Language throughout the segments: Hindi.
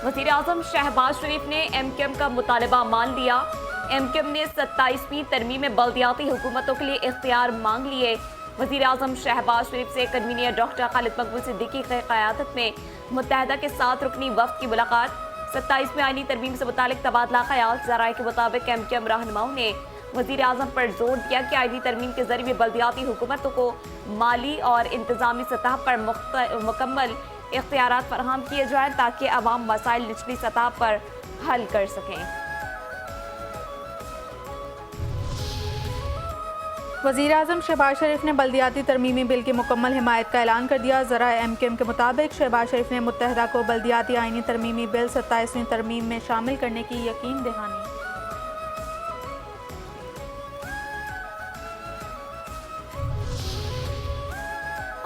वज़ीर आज़म शहबाज शरीफ ने एमक्यूएम का मुतालबा मान लिया। एमक्यूएम ने 27वीं तरमीम में बल्दियाती हुकूमतों के लिए इख्तियार मांग लिए। वज़ीर आज़म शहबाज शरीफ से कन्वीनर डॉक्टर खालिद मकबूल सिद्दीकी की क़यादत में मुत्तहदा के 7 रुकनी वफ़द की मुलाकात। 27वीं आईनी तरमीम से मुतालिक तबादला ख्याल। ज़राए के मुताबिक एमक्यूएम रहनुमाओं ने वज़ीर आज़म पर जोर दिया कि आईनी तरमीम के जरिए बल्दियाती हुकूमतों को माली और इंतजामी सतह पर मुकम्मल इख्तियारात फराहम किए जाएं ताकि अवाम मसाइल निचली सतह पर हल कर सकें। वज़ीर आज़म शहबाज शरीफ ने बल्दियाती तरमीमी बिल की मुकम्मल हिमायत का ऐलान कर दिया। ज़रा एमक्यूएम के मुताबिक शहबाज शरीफ ने मुत्तहदा को बल्दियाती आईनी तरमीमी बिल 27वीं तरमीम में शामिल करने की यकीन दहानी।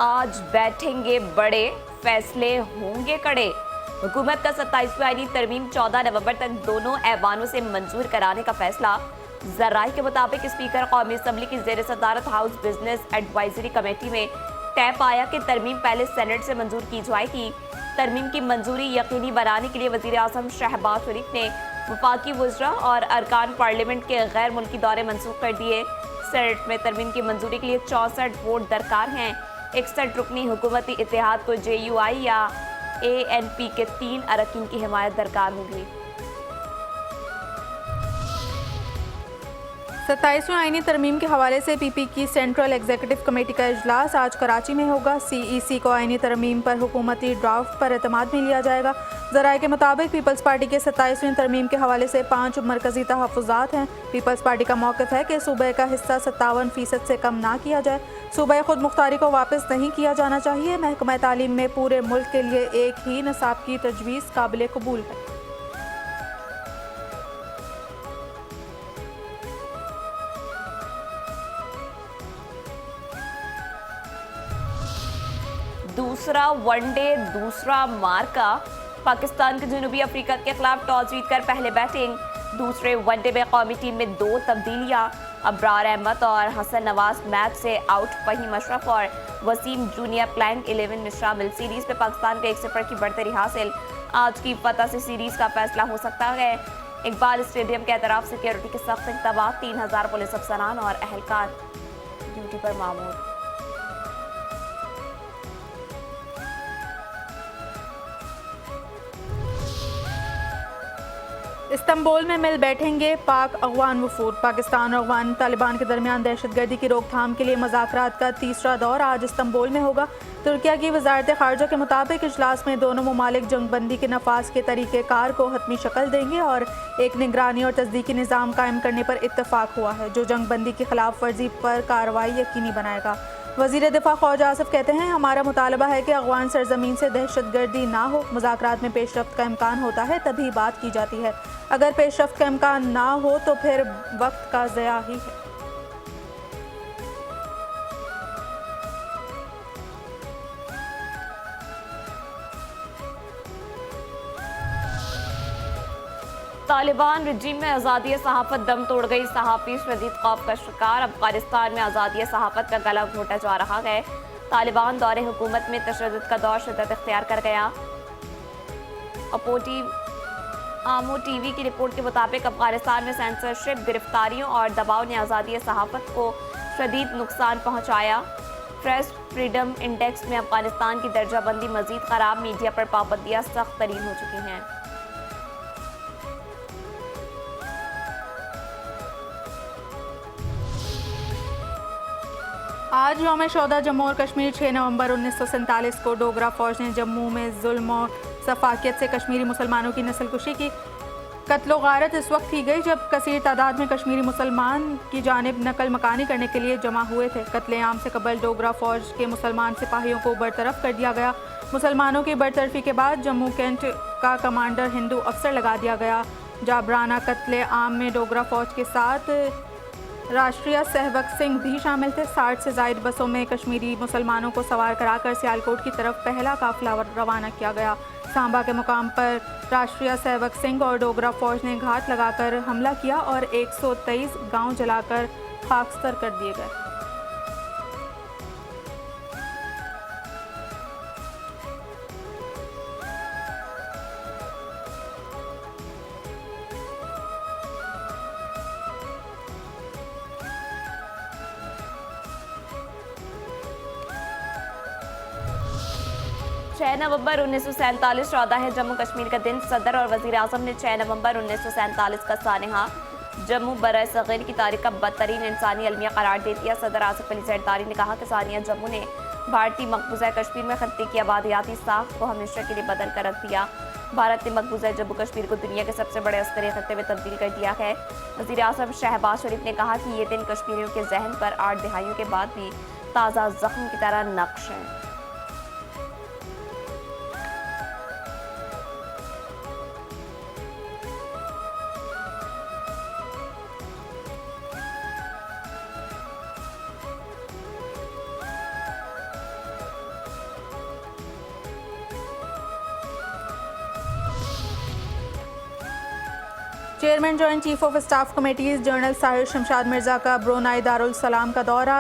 आज बैठेंगे बड़े, फैसले होंगे कड़े। हुकूमत का 27वीं आईनी तरमीम 14 नवंबर तक दोनों ऐवानों से मंजूर कराने का फैसला। ज़राए के मुताबिक स्पीकर कौमी असम्बली की ज़ेर सदारत हाउस बिजनेस एडवाइजरी कमेटी में तय पाया कि तरमीम पहले सेनेट से मंजूर की जाएगी। तरमीम की मंजूरी यकीनी बनाने के लिए वज़ीर आज़म शहबाज शरीफ ने वफाकी वज़रा और अरकान पार्लियामेंट के गैर मुल्की दौरे मनसूख कर दिए। सेनेट में तरमीम की मंजूरी के लिए 64 वोट दरकार हैं। 61 रुकनी हुकूमती इत्तेहाद को JUI या ANP के 3 अरकान की हिमायत दरकार होगी। 27वीं आईनी तरमीम के हवाले से PP की सेंट्रल एग्जीक्यूटिव कमेटी का इजलास आज कराची में होगा। CEC को आईनी तरमीम पर हुकूमती ड्राफ्ट पर एतमाद में लिया जाएगा। ज़राए के मुताबिक पीपल्स पार्टी के 27वीं तरमीम के हवाले से 5 मरकजी तहफ़्फ़ुज़ात हैं। पीपल्स पार्टी का मौक़िफ़ है कि सूबे का हिस्सा 57% से कम ना किया जाए। सूबे खुद मुख्तारी को वापस नहीं किया जाना चाहिए। महकमा तालीम में पूरे मुल्क के लिए एक ही निसाब की तजवीज़ काबिल कबूल है। दूसरा वनडे दूसरा मार्का। पाकिस्तान के जनूबी अफ्रीका के खिलाफ टॉस जीतकर पहले बैटिंग। दूसरे वनडे में कौमी टीम में 2 तब्दीलियां। अब्रार अहमद और हसन नवाज मैच से आउट। फहीम अशरफ और वसीम जूनियर प्लेइंग 11 में शामिल। सीरीज में पाकिस्तान को 1-0 की बढ़तरी हासिल। आज की फतह से सीरीज का फैसला हो सकता है। इकबाल स्टेडियम के एतराफ सिक्योरिटी के सख्त इंतबाह। 3000 पुलिस अफसरान और अहलकार ड्यूटी पर मामूर। इस्तांबुल में मिल बैठेंगे पाक अफगान वफूद। पाकिस्तान और अफगान तालिबान के दरमियान दहशतगर्दी की रोकथाम के लिए मुज़ाकरात का तीसरा दौर आज इस्तांबुल में होगा। तुर्किया की वज़ारत ख़ारजा के मुताबिक इजलास में दोनों ममालिक जंगबंदी के नफाज के तरीक़ेकार को हतमी शक्ल देंगे और एक निगरानी और तस्दीकी निज़ाम कायम करने पर इत्तफाक हुआ है जो जंगबंदी की खिलाफ वर्जी पर कार्रवाई यकीनी बनाएगा। वज़ीर दिफा ख्वाजा आसिफ कहते हैं, हमारा मुतालबा है कि अफगान सरजमीन से दहशतगर्दी ना हो। मुज़ाकरात में पेशरफ्त का इम्कान होता है तभी बात की जाती है। अगर पेशरफ्त का इम्कान ना हो तो फिर वक्त का ज़या ही है। तालिबान रजीम में आज़ादी सहाफ़त दम तोड़ गई। सहाफ़ी शदीद खौफ का शिकार। अफगानिस्तान में आज़ादी सहाफ़त का गला घोटा जा रहा है। तालिबान दौरे हुकूमत में तशद्दुद का दौर शिद्दत इख्तियार कर गया। आमो TV की रिपोर्ट के मुताबिक अफगानिस्तान में सेंसरशिप, गिरफ्तारियों और दबाव ने आज़ादी सहाफ़त को शदीद नुकसान पहुँचाया। प्रेस फ्रीडम इंडेक्स में अफगानिस्तान की दर्जाबंदी मज़ीद ख़राब। मीडिया पर पाबंदियाँ सख्त तरीन हो चुकी हैं। आज यौम शोदा जम्मू और कश्मीर 6 नवंबर 1947 को डोगरा फौज ने जम्मू में जुल्म और सफाकियत से कश्मीरी मुसलमानों की नस्लकुशी की। कत्लो गारत इस वक्त की गई जब कसीर तादाद में कश्मीरी मुसलमान की जानिब नकल मकानी करने के लिए जमा हुए थे। कत्लेआम से कबल डोगरा फौज के मुसलमान सिपाहियों को बरतरफ कर दिया गया। मुसलमानों की बरतरफी के बाद जम्मू कैंट का कमांडर हिंदू अफसर लगा दिया गया। जाबराना कत्लेआम में डोगरा फौज के साथ राष्ट्रीय सहवक सिंह भी शामिल थे। 60 से ज़ायद बसों में कश्मीरी मुसलमानों को सवार कराकर सियालकोट की तरफ पहला काफिला रवाना किया गया। सांबा के मुकाम पर राष्ट्रीय सहवक सिंह और डोगरा फौज ने घात लगाकर हमला किया और 123 गांव जलाकर खाकस्तर कर दिए गए। 6 नवंबर 1947 14 है जम्मू कश्मीर का दिन। सदर और वजीर आजम ने 6 नवंबर 1947 का सानहा जम्मू बरए सगीर की तारीख का बदतरीन इंसानी अलमिया करार दे दिया। सदर आसिफ अली जरदारी ने कहा कि सानिया जम्मू ने भारतीय मकबूजा कश्मीर में खत्ते की आबादियाती साख को हमेशा के लिए बदल कर रख दिया। भारत ने मकबूजा जम्मू कश्मीर को दुनिया के सबसे बड़े अस्करी खत्ते में तब्दील कर दिया है। वजीर आजम शहबाज शरीफ ने कहा कि ये दिन कश्मीरियों के जहन पर 8 दहाइयों के बाद भी ताज़ा जख्म की तरह नक्श है। Chairman joint chief of staff committees general Sahir Shamshad Mirza का ब्रुनाई दारुल सलाम का दौरा।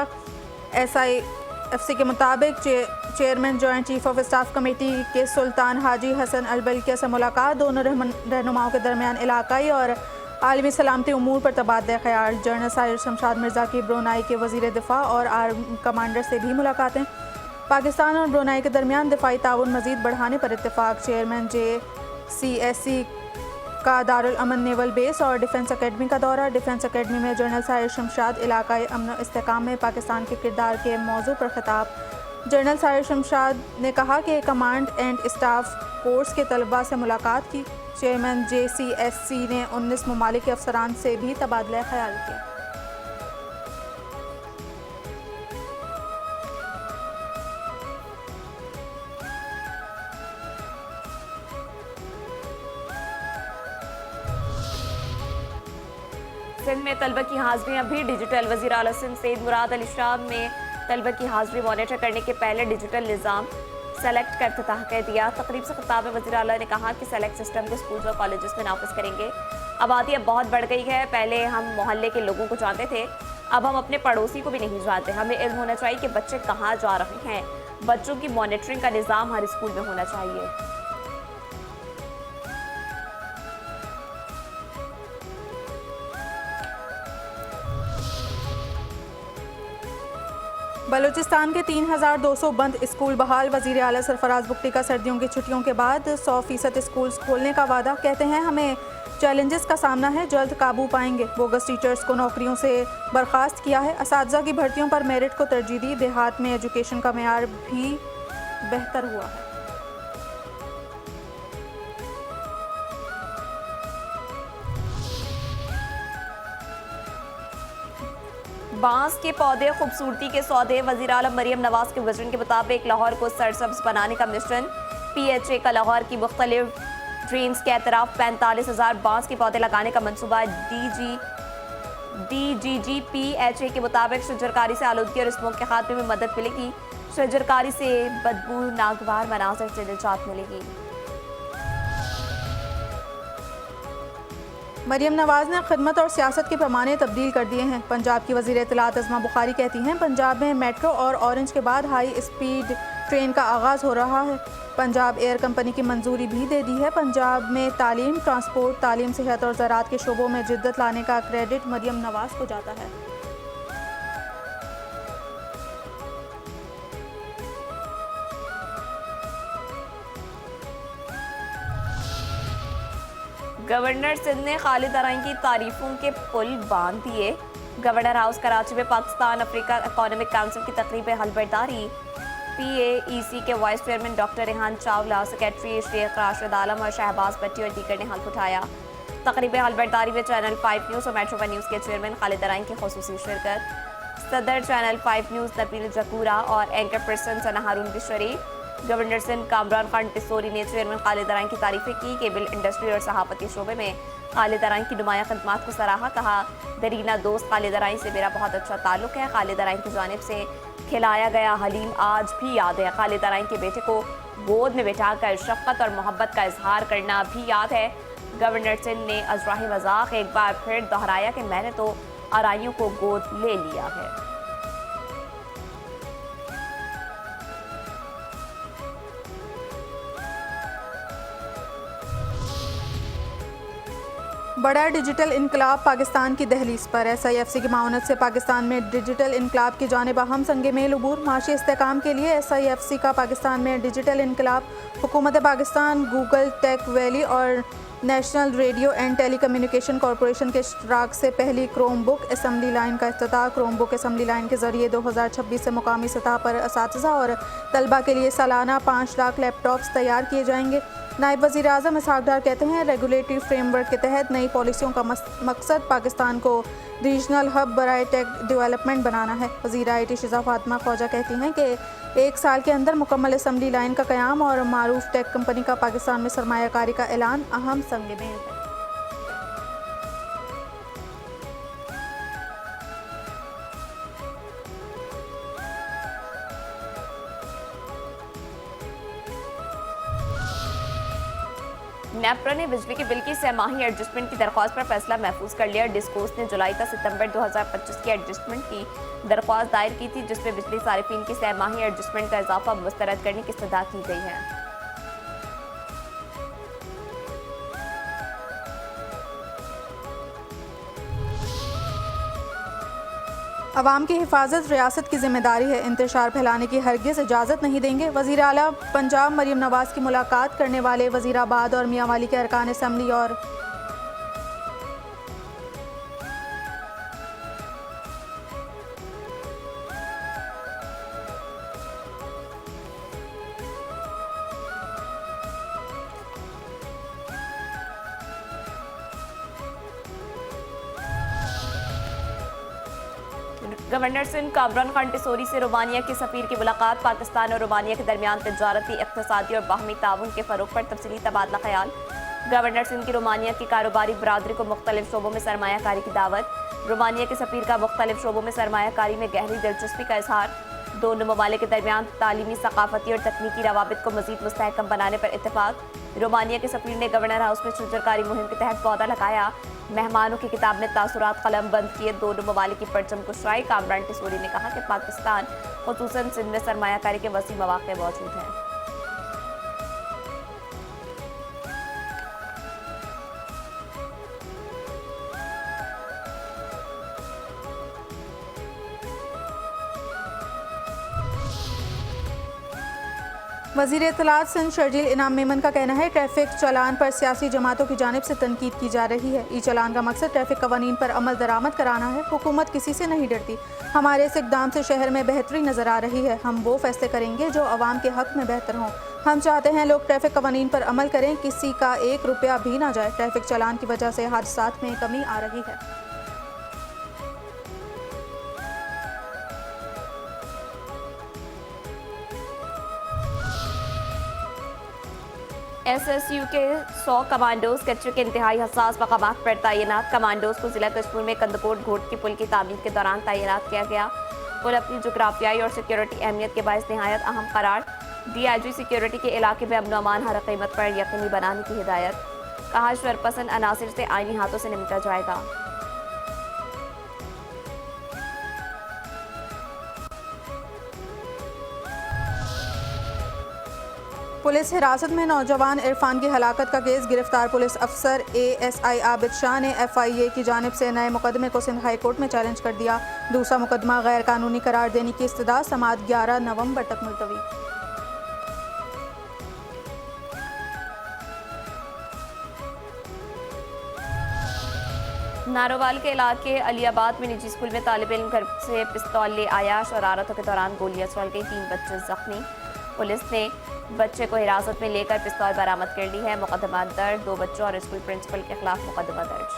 SIFC के मुताबिक chairman joint chief of staff committee के सुल्तान हाजी हसन अल बल्किया से मुलाकात। दोनों रहनुमाओं के दरमियान इलाकाई और आलमी सलामती उमूर पर तबादला ख्याल। जनरल साहिर शमशाद मिर्ज़ा की ब्रुनाई के वज़ीर दिफा और आर्म कमांडर से भी मुलाकातें। पाकिस्तान और ब्रुनाई के दरमियान दिफाई ताउन मज़ीद बढ़ाने पर इत्तेफाक। चेयरमैन JCSC का दारुल अमन नेवल बेस और डिफेंस एकेडमी का दौरा। डिफेंस एकेडमी में जनरल साहिर शमशाद इलाकाई अमन इस्तेकाम में पाकिस्तान के किरदार के मौजू पर खिताब। जनरल साहिर शमशाद ने कहा कि कमांड एंड स्टाफ कोर्स के तलबा से मुलाकात की। चेयरमैन JCSC ने 19 ममालिक के अफसरान से भी तबादला ख्याल किया। सिंध में तलबा की हाजिरियां भी डिजिटल। वज़ीर आला सिंध सैयद मुराद अली शाह में तलबा की हाजिरी मॉनिटर करने के पहले डिजिटल निज़ाम सेलेक्ट का इफ्तिताह कर दिया। तकरीब से खिताब में वज़ीर आला ने कहा कि सेलेक्ट सिस्टम को स्कूल और कॉलेजेस में नाफिज करेंगे। आबादी अब बहुत बढ़ गई है। पहले हम मोहल्ले के लोगों को जानते थे, अब हम अपने पड़ोसी को भी नहीं जानते। हमें इल्म होना चाहिए कि बच्चे कहाँ जा रहे हैं। बच्चों की मॉनिटरिंग का निज़ाम हर स्कूल में होना चाहिए। बलूचिस्तान के 3200 बंद स्कूल बहाल। वज़ीर आला सरफराज बुगटी का सर्दियों की छुट्टियों के बाद 100% स्कूल खोलने का वादा। कहते हैं हमें चैलेंजेस का सामना है, जल्द काबू पाएंगे। बोगस टीचर्स को नौकरियों से बर्खास्त किया है। असातिज़ा की भर्तियों पर मेरिट को तरजीह दी। देहात में एजुकेशन का मेयार भी बेहतर हुआ है। बांस के पौधे खूबसूरती के सौदे। वज़ीर आलम मरियम नवाज के विजन के मुताबिक लाहौर को सरसब्ज बनाने का मिशन। PHA का लाहौर की मुख्तलिफ ड्रेन्स के अतराफ 45,000 बांस के पौधे लगाने का मनसूबा। DGGPHA के मुताबिक शजरकारी से आलूदगी और स्मोक के खात्मे में मदद मिलेगी। शजरकारी से बदबू नागवार मनाजर से निजात मिलेगी। मरियम नवाज ने खिदमत और सियासत के पैमाने तब्दील कर दिए हैं। पंजाब की वज़ीर इत्तलात अज़मा बुखारी कहती हैं पंजाब में मेट्रो और ऑरेंज के बाद हाई स्पीड ट्रेन का आगाज़ हो रहा है। पंजाब एयर कंपनी की मंजूरी भी दे दी है। पंजाब में तालीम, ट्रांसपोर्ट, तालीम, सेहत और ज़राअत के शोबों में जिद्दत लाने का क्रेडिट मरियम नवाज को जाता है। गवर्नर सिंध ने खालिद अराइन की तारीफों के पुल बांध दिए। गवर्नर हाउस कराची में पाकिस्तान अफ्रीका इकोनॉमिक काउंसिल की तकरीब हलबरदारी। PAEC के vice chairman doctor Rehan Chawla, secretary Sheikh Rashid Alam और शहबाज भट्टी और दीगर ने हल्फ उठाया। तकरीब हलबरदारी में चैनल 5 न्यूज़ और मेट्रो 1 न्यूज़ के चेयरमैन खालिद अराइन की खुसूसी शिरकत। सदर चैनल 5 न्यूज़ नबील जकूरा और एंकर पर्सन सना हारून भी शरीक। गवर्नर सिंध कामरान खान टिसोरी ने चेयरमैन खालिद अराइन की तारीफें की। केबल इंडस्ट्री और सहाफती शोबे में खालिद अराइन की नुमाया खदमात को सराहा। कहा दरीना दोस्त खालिद अराइन से मेरा बहुत अच्छा ताल्लुक है। खालिद अराइन की जानिब से खिलाया गया हलीम आज भी याद है। खालिद अराइन के बेटे को गोद में बिठाकर शफ़क़त और मोहब्बत का इजहार करना भी याद है। गवर्नर सिंध ने अजराही मजाक एक बार फिर दोहराया कि मैंने तो अराइयों को गोद ले लिया है। बड़ा डिजिटल इनकलाब पाकिस्तान की दहलीज पर। SIFC की माउनत से पाकिस्तान में डिजिटल इनकलाब की जानिब अहम संग मेल अबूर। माशी इस्तेहकाम के लिए SIFC का पाकिस्तान में डिजिटल इनकलाब हुकूमत पाकिस्तान, गूगल, टेक वैली और national radio and telecommunication corporation के इश्तराक से पहली क्रोमबुक असम्बली लाइन का इफ्तिताह। क्रोमबुक असम्बली लाइन के ज़रिए 2026 से मुकामी सतह पर असातिज़ा और तलबा के लिए सालाना 5 लाख लैपटॉप्स तैयार किए जाएंगे। नायब वज़ीर आज़म इसहाक डार कहते हैं, रेगुलेटरी फ्रेमवर्क के तहत नई पॉलिसियों का मकसद पाकिस्तान को रीजनल हब बराए टेक डेवलपमेंट बनाना है। वज़ीर IT शिज़ा फातिमा ख्वाजा कहती हैं कि 1 साल के अंदर मुकम्मल असम्बली लाइन का क़याम और मारूफ टेक कंपनी का पाकिस्तान में सरमायाकारी का ऐलान अहम संग मेल है। नेपरा ने बिजली के बिल की सहमाही एडजस्टमेंट की दरख्वास्त पर फैसला महफूज कर लिया। डिस्कोर्स ने जुलाई से सितंबर 2025 की एडजस्टमेंट की दरख्वास्त दायर की थी, जिसमें बिजली सारिफिन की सहमाही एडजस्टमेंट का इजाफा मुस्तरद करने की इस्तदा की गई है। अवाम की हिफाजत रियासत की जिम्मेदारी है, इंतशार फैलाने की हरगिज़ इजाज़त नहीं देंगे। वज़ीर आला पंजाब मरीम नवाज़ की मुलाकात करने वाले वज़ीराबाद और मियांवाली के अरकान असम्बली और गवर्नर सिंध कामरान खान टिसोरी से रोमानिया के सफ़ीर की मुलाकात। पाकिस्तान और रोमानिया के दरमियान तजारती, इक़्तिसादी और बाहमी ताउन के फ़रोग़ पर तफसीली तबादला ख्याल। गवर्नर सिंध की रोमानिया की कारोबारी बरादरी को मुख्तलिफ शोबों में सरमायाकारी की दावत। रोमानिया के सफ़ीर का मुख्तलिफ शोबों में सरमायाकारी में गहरी दिलचस्पी का इजहार। दोनों ममालिक के दरमियान तालीमी, सकाफती और तकनीकी रवाबित को मज़ीद मुस्तहकम बनाने पर इत्तेफाक। रोमानिया के सफ़ीर ने गवर्नर हाउस में शजरकारी मुहिम के तहत पौधा लगाया। मेहमानों की किताब में तासुरात कलम बंद किए। दोनों ममालिक की परचम कुशाई। कामरान टिसोरी ने कहा कि पाकिस्तान खुसूसन सिंध में सरमायाकारी के वसी मौक़े मौजूद हैं। वज़ीर इत्तलात सिंध शर्जील इनाम मेमन का कहना है, ट्रैफिक चालान पर सियासी जमातों की जानिब से तनकीद की जा रही है। ई चालान का मकसद ट्रैफिक कवानीन पर अमल दरामद कराना है। हुकूमत किसी से नहीं डरती। हमारे इस इक़दाम से शहर में बेहतरी नज़र आ रही है। हम वो फैसले करेंगे जो अवाम के हक़ में बेहतर हों। हम चाहते हैं लोग ट्रैफिक कवानीन पर अमल करें, किसी का 1 रुपया भी ना जाए। ट्रैफिक चालान की वजह से हादसात में कमी आ रही है। SSU के 100 कमांडोज कच्चे के इंतहाई हसास मकामात पर तैनात। कमांडोज को जिला कश्मीर में कंदकोट घोट की पुल की तामीर के दौरान तैनात किया गया। पुल अपनी जोग्राफियाई और सिक्योरिटी अहमियत के बायस नहायत अहम करार। DIG सिक्योरिटी के इलाके में अमन अमान हर कीमत पर यकीनी बनाने की हिदायत। कहा, शरपसंद अनासिर से आईनी हाथों से निपटा जाएगा। पुलिस हिरासत में नौजवान इरफान की हलाकत का केस। गिरफ्तार पुलिस अफसर ASI आबिद शाह ने FIA की जानिब से नए मुकदमे को सिंध हाई कोर्ट में चैलेंज कर दिया। दूसरा मुकदमा गैर कानूनी करार देने की इस्तदा। समाअत 11 नवंबर तक मुलतवी। नारोवाल के इलाके अलियाबाद में निजी स्कूल में तालिब इल्म घर से पिस्तौल ले आया। शरारतों के दौरान गोलियां चल गई। 3 बच्चे जख्मी। पुलिस ने बच्चे को हिरासत में लेकर पिस्तौल बरामद कर ली है। मुकदमा दर्ज। 2 बच्चों और स्कूल प्रिंसिपल के खिलाफ मुकदमा दर्ज।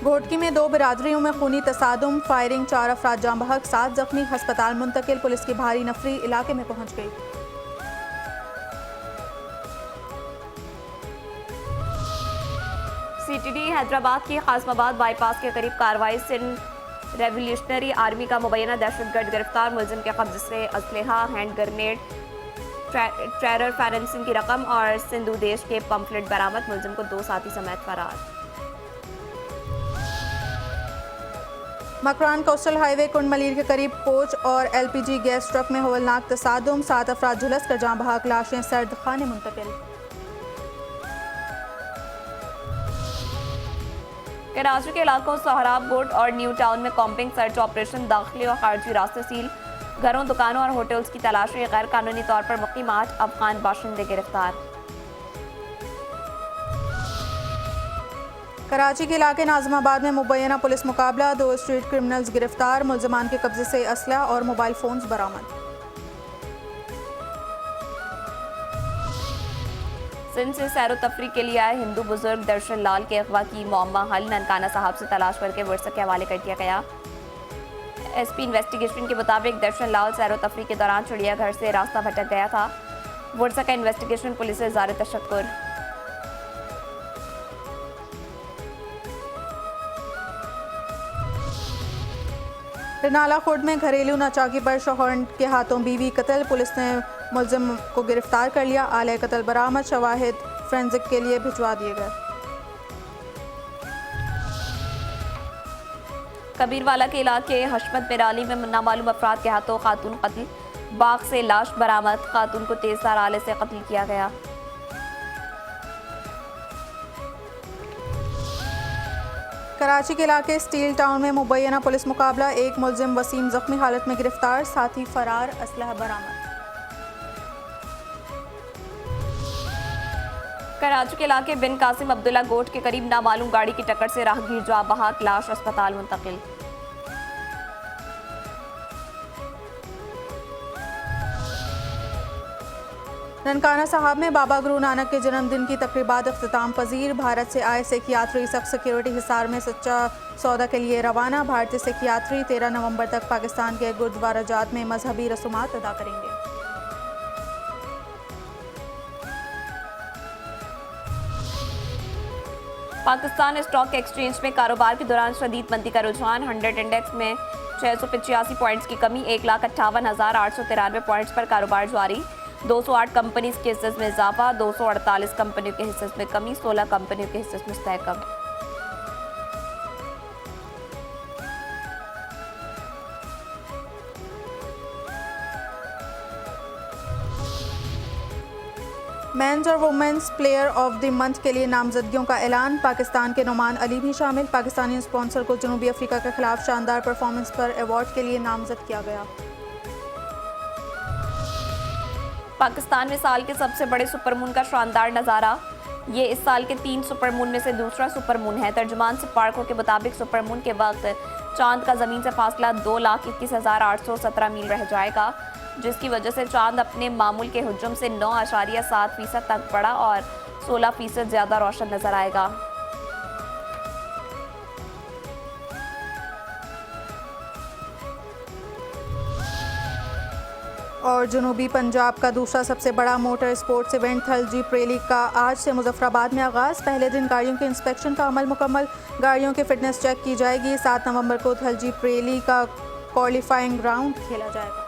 घोटकी में 2 बिरादरियों में खूनी तसादुम, फायरिंग, 4 अफराद जाँ बहक, 7 जख्मी। हस्पताल मुंतकिल। पुलिस की भारी नफरी इलाके में पहुंच गई। CTD हैदराबाद की कासमाबाद बाईपास के करीब कार्रवाई। सिंध रेवोल्यूशनरी आर्मी का मुबैना दहशतगर्द गिरफ्तार। मुलजिम के कब्जे से असलहा, हैंड ग्रेनेड, टेरर फाइनेंसिंग की रकम और सिंधु देश के पम्फलेट बरामद। मुलजिम को 2 साथी समेत फरार। मकरान कोस्टल हाईवे कुंड मलीर के करीब कोच और एलपीजी गैस ट्रक में हवलनाक तसादुम, 7 अफराद झुलस कर जाँ बहक, लाशें सर्द खाने मुंतकिल। कराची के इलाकों सोहराब बोर्ड और न्यू टाउन में कॉम्पिंग सर्च ऑपरेशन, दाखिली और खारजी रास्ते सील, घरों, दुकानों और होटल्स की तलाशी, गैर कानूनी तौर पर मुकीम 8 अफगान बाशिंदे गिरफ्तार। कराची के इलाके नाज़िमाबाद में मुबैना पुलिस मुकाबला, 2 स्ट्रीट क्रिमिनल्स गिरफ्तार, मुलजमान के कब्जे से असला और मोबाइल फोन्स बरामद। सिंध से सैर तफरी के लिए आए हिंदू बुजुर्ग दर्शन लाल के अगवा की मौमा हल ननकाना साहब से तलाश करके वर्सा के हवाले कर दिया गया। एसपी इन्वेस्टिगेशन के मुताबिक दर्शन लाल सैर तफरी के दौरान चिड़ियाघर से रास्ता भटक गया था। वर्सा का इन्वेस्टिगेशन पुलिस से ज़ारे तशक्कुर। रनाला खुर्द में घरेलू नाचाकी पर शौहर के हाथों बीवी कत्ल, पुलिस ने मुलजिम को गिरफ्तार कर लिया। आले कत्ल बरामद, शवाहिद फोरेंसिक के लिए भिजवा दिए गए। कबीरवाला के इलाके हशमत बिराली में नामालूम अफराद के हाथों खातून कत्ल, बाग से लाश बरामद, खातून को तेजधार आले से कत्ल किया गया। कराची के इलाके स्टील टाउन में मुबैना पुलिस मुकाबला, 1 मुलजिम वसीम जख्मी हालत में गिरफ्तार, साथ ही फरार, असलहा बरामद। कराची के इलाके बिन कासिम अब्दुल्ला गोट के करीब नामालूम गाड़ी की टक्कर से राहगीर जाँ बहक, लाश अस्पताल मुंतकिल। ननकाना साहब में बाबा गुरु नानक के जन्मदिन की तकरीबात अख्तिताम पजीर, भारत से आए सिख यात्री सख्त सिक्योरिटी हिसार में सच्चा सौदा के लिए रवाना। भारतीय सिख यात्री 13 नवंबर तक पाकिस्तान के गुरुद्वारा जात में मजहबी रसूमात अदा करेंगे। पाकिस्तान स्टॉक एक्सचेंज में कारोबार के दौरान शदीद मंदी का रुझान, 100 इंडेक्स में 685 पॉइंट्स की कमी, 1,58,893 पॉइंट्स पर कारोबार जारी। 208 कंपनीज के हिस्से में इजाफा, 248 कंपनियों के हिस्से में कमी, 16 कंपनियों के हिस्से में मुस्तहकम। मेंस और women's player of the month के लिए नामजदगियों का ऐलान, पाकिस्तान के नुमान अली भी शामिल। पाकिस्तानी स्पॉन्सर को जनूबी अफ्रीका के खिलाफ शानदार परफॉर्मेंस पर अवार्ड के लिए नामजद किया गया। पाकिस्तान में साल के सबसे बड़े सुपरमून का शानदार नज़ारा, ये इस साल के 3 सुपरमून में से दूसरा सुपरमून है। तर्जुमान स्पार्को के मुताबिक सुपरमून के वक्त चांद का ज़मीन से फासला 2,21,817 मील रह जाएगा, जिसकी वजह से चांद अपने मामूल के हुजूम से 9.7% तक बढ़ा और 16% ज़्यादा रोशन नजर आएगा। और जनूबी पंजाब का दूसरा सबसे बड़ा मोटर स्पोर्ट्स इवेंट थल जीप रैली का आज से मुजफ्फराबाद में आगाज़। पहले दिन गाड़ियों के इंस्पेक्शन का अमल मुकम्मल, गाड़ियों की फिटनेस चेक की जाएगी। 7 नवंबर को थल जीप रैली का क्वालिफाइंग राउंड खेला जाएगा।